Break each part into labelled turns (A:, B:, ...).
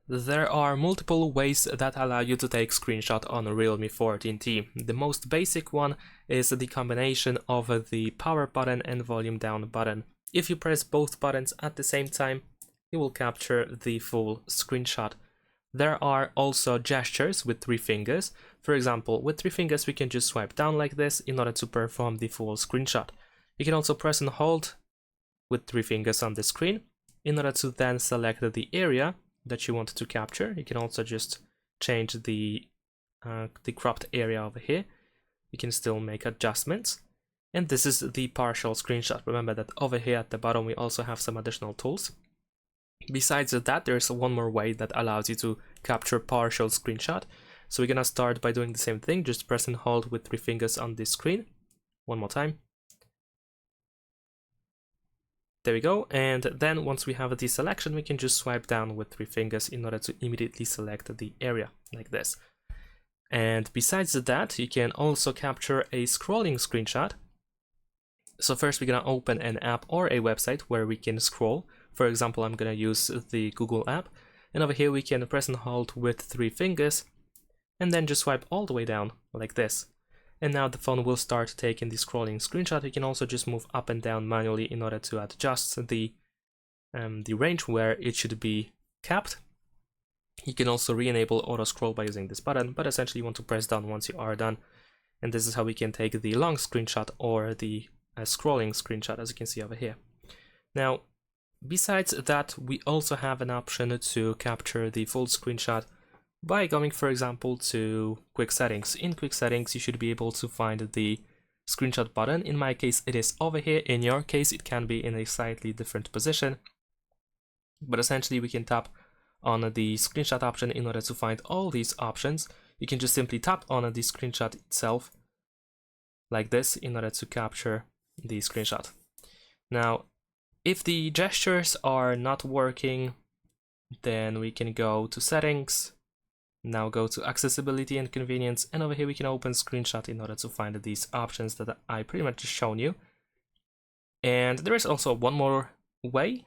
A: There are multiple ways that allow you to take screenshot on a Realme 14T. The most basic one is the combination of the power button and volume down button. If you press both buttons at the same time, you will capture the full screenshot. There are also gestures with 3 fingers. For example, with 3 fingers we can just swipe down like this in order to perform the full screenshot. You can also press and hold with 3 fingers on the screen in order to then select the area that you want to capture. You can also just change the cropped area over here. You can still make adjustments. And this is the partial screenshot. Remember that over here at the bottom we also have some additional tools. Besides that, there's one more way that allows you to capture partial screenshot. So we're gonna start by doing the same thing. Just press and hold with 3 fingers on the screen. One more time. There we go, and then once we have the selection, we can just swipe down with 3 fingers in order to immediately select the area, like this. And besides that, you can also capture a scrolling screenshot. So first we're gonna open an app or a website where we can scroll. For example, I'm gonna use the Google app, and over here we can press and hold with 3 fingers, and then just swipe all the way down, like this. And now the phone will start taking the scrolling screenshot. You can also just move up and down manually in order to adjust the range where it should be kept. You can also re-enable auto scroll by using this button, but essentially you want to press down once you are done. And this is how we can take the long screenshot or the scrolling screenshot, as you can see over here. Now, besides that, we also have an option to capture the full screenshot by going, for example, to quick settings. In quick settings, you should be able to find the screenshot button. In my case, it is over here. In your case, it can be in a slightly different position. But essentially, we can tap on the screenshot option in order to find all these options. You can just simply tap on the screenshot itself, like this, in order to capture the screenshot. Now, if the gestures are not working, then we can go to settings. Now go to accessibility and convenience, and over here we can open screenshot in order to find these options that I pretty much just shown you. And there is also one more way,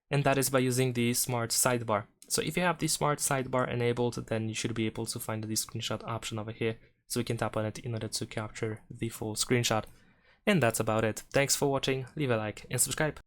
A: and that is by using the smart sidebar. So if you have the smart sidebar enabled, then you should be able to find the screenshot option over here. So we can tap on it in order to capture the full screenshot. And that's about it. Thanks for watching, leave a like and subscribe.